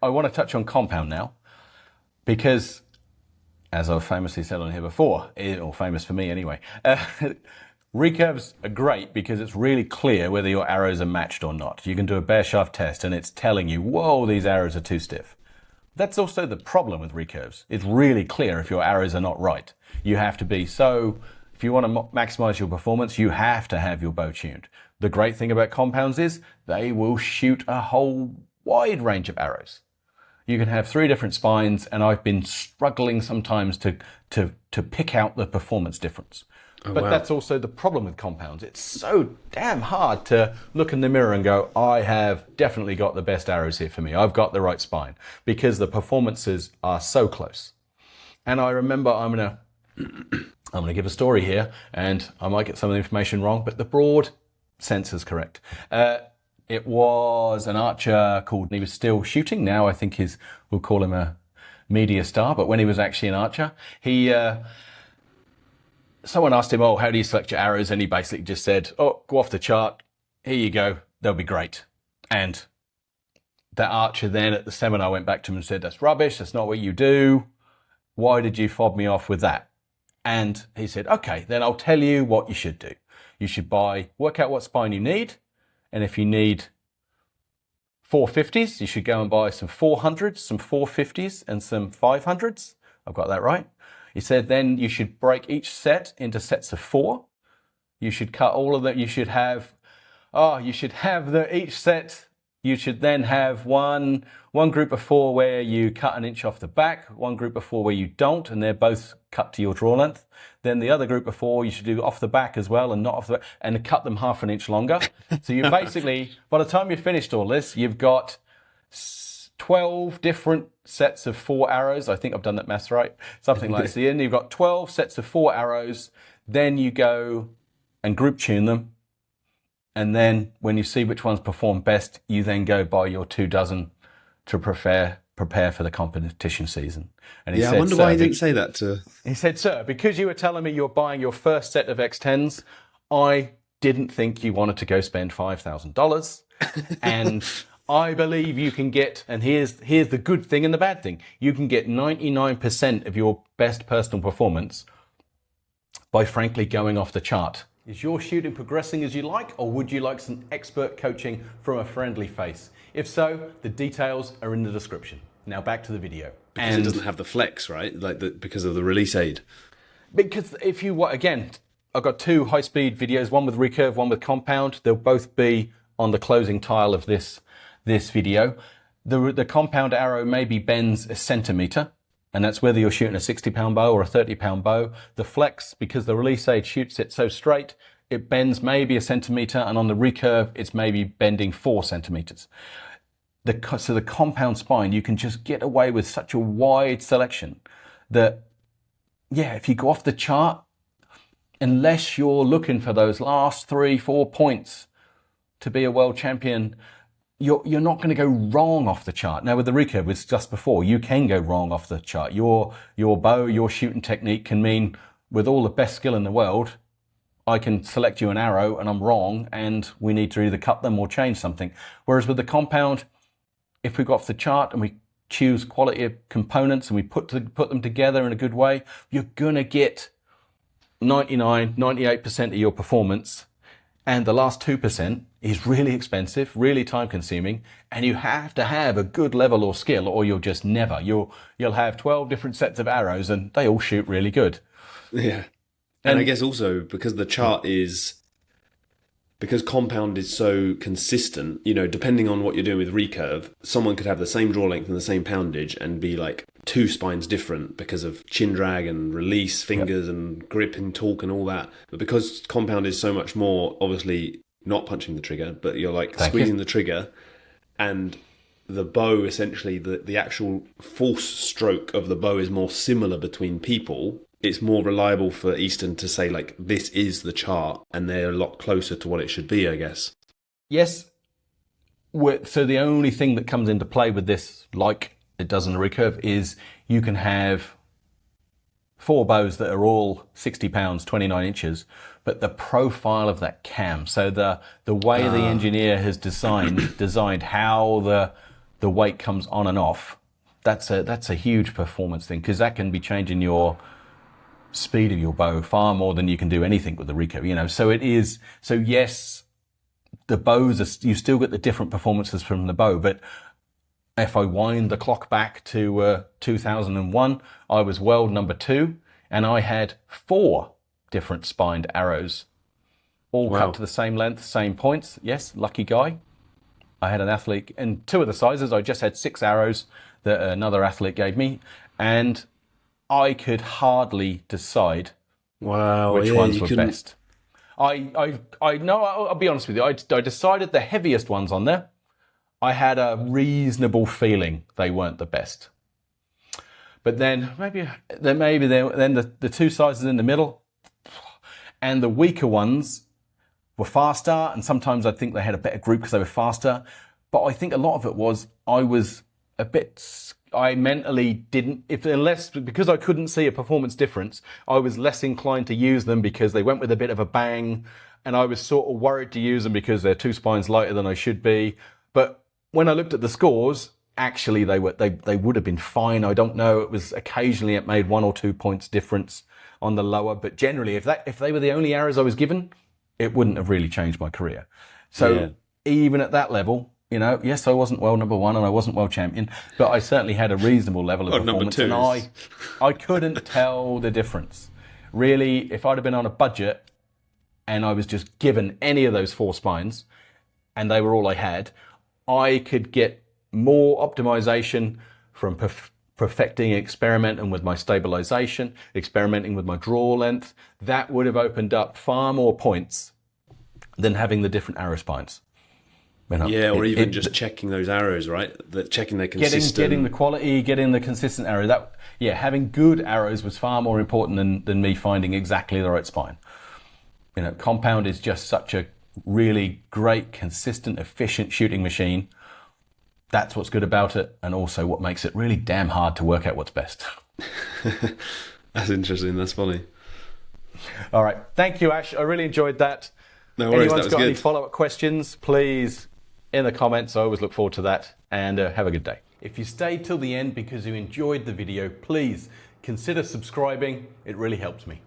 I want to touch on compound now because, as I've famously said on here before, or famous for me anyway, recurves are great because it's really clear whether your arrows are matched or not. You can do a bare shaft test and it's telling you, whoa, these arrows are too stiff. That's also the problem with recurves. It's really clear if your arrows are not right. You have to be if you want to maximize your performance, you have to have your bow tuned. The great thing about compounds is they will shoot a whole wide range of arrows. You can have 3 different spines, and I've been struggling sometimes to pick out the performance difference. But wow. That's also the problem with compounds. It's so damn hard to look in the mirror and go, I have definitely got the best arrows here for me. I've got the right spine, because the performances are so close. And I remember I'm gonna give a story here, and I might get some of the information wrong, but the broad sense is correct. It was an archer he was still shooting. Now I think we'll call him a media star, but when he was actually an archer, someone asked him, how do you select your arrows? And he basically just said, go off the chart. Here you go. They'll be great. And that archer then at the seminar went back to him and said, that's rubbish. That's not what you do. Why did you fob me off with that? And he said, okay, then I'll tell you what you should do. You should work out what spine you need. And if you need 450s, you should go and buy some 400s, some 450s, and some 500s. I've got that right. He said then you should break each set into sets of 4. You should cut all of that. You should have each set. You should then have one group of 4 where you cut an inch off the back, one group of 4 where you don't, and they're both cut to your draw length. Then the other group of 4 you should do off the back as well, and not off the back, and cut them half an inch longer. So you basically, by the time you've finished all this, you've got 12 different sets of 4 arrows. I think I've done that maths right. Something like that. So then you've got 12 sets of 4 arrows. Then you go and group tune them. And then when you see which ones perform best, you then go buy your 2 dozen to prepare for the competition season. And he said, I wonder why he didn't say that to... He said, sir, because you were telling me you're buying your first set of X10s, I didn't think you wanted to go spend $5,000. And I believe you can get, and here's the good thing and the bad thing, you can get 99% of your best personal performance by frankly going off the chart. Is your shooting progressing as you like, or would you like some expert coaching from a friendly face? If so, the details are in the description. Now back to the video. Because it doesn't have the flex, right? Because of the release aid. Because if you, again, I've got 2 high-speed videos, one with Recurve, one with Compound. They'll both be on the closing tile of this video. The compound arrow maybe bends a centimetre, and that's whether you're shooting a 60-pound bow or a 30-pound bow. The flex, because the release aid shoots it so straight, it bends maybe a centimetre, and on the recurve, it's maybe bending 4 centimetres. So the compound spine, you can just get away with such a wide selection that, if you go off the chart, unless you're looking for those last 3-4 points to be a world champion, you're not going to go wrong off the chart. Now with the recurve, we discussed before, you can go wrong off the chart. Your bow, your shooting technique can mean, with all the best skill in the world, I can select you an arrow and I'm wrong, and we need to either cut them or change something. Whereas with the compound, if we go off the chart and we choose quality of components and we put them together in a good way, you're going to get 98% of your performance. And the last 2% is really expensive, really time consuming, and you have to have a good level or skill, or you'll just never. You'll have 12 different sets of arrows and they all shoot really good. Yeah. And I guess also because because compound is so consistent, depending on what you're doing with recurve, someone could have the same draw length and the same poundage and be like 2 spines different because of chin drag and release fingers and grip and torque and all that. But because compound is so much more, obviously not punching the trigger, but you're like squeezing the trigger, and the bow, essentially the actual force stroke of the bow is more similar between people. It's more reliable for Easton to say, like, this is the chart, and they're a lot closer to what it should be, I guess. Yes. So the only thing that comes into play with this, like it does in the recurve, is you can have 4 bows that are all 60 pounds, 29 inches, but the profile of that cam, so the way the engineer has designed how the weight comes on and off, that's a huge performance thing, because that can be changing your speed of your bow far more than you can do anything with the Recurve, you know. So it is, so yes, the bows are, you still get the different performances from the bow, but if I wind the clock back to 2001, I was world number 2, and I had 4 different spined arrows, all cut to the same length, same points. Yes, lucky guy. I had an athlete, and 2 of the sizes, I just had 6 arrows that another athlete gave me, and I could hardly decide which ones were best. I'll be honest with you, I decided the heaviest ones on there, I had a reasonable feeling they weren't the best. But then the 2 sizes in the middle and the weaker ones were faster, and sometimes I think they had a better group because they were faster. But I think a lot of it was I mentally didn't, because I couldn't see a performance difference, I was less inclined to use them because they went with a bit of a bang, and I was sort of worried to use them because they're 2 spines lighter than I should be. But when I looked at the scores, actually they would have been fine. I don't know. It was occasionally it made 1 or 2 points difference on the lower, but generally if they were the only arrows I was given, it wouldn't have really changed my career. So even at that level, you know, yes, I wasn't world number 1 and I wasn't world champion, but I certainly had a reasonable level of performance, and I couldn't tell the difference. Really, if I'd have been on a budget and I was just given any of those 4 spines and they were all I had, I could get more optimization from perfecting, experimenting with my stabilization, experimenting with my draw length. That would have opened up far more points than having the different arrow spines. You know, or even just checking those arrows, right? Checking their consistent. Getting the quality, getting the consistent arrow. Having good arrows was far more important than me finding exactly the right spine. You know, Compound is just such a really great, consistent, efficient shooting machine. That's what's good about it, and also what makes it really damn hard to work out what's best. That's interesting. That's funny. All right. Thank you, Ash. I really enjoyed that. No worries. Anyone's got any follow-up questions, please, in the comments. I always look forward to that, and have a good day. If you stayed till the end because you enjoyed the video, please consider subscribing. It really helps me.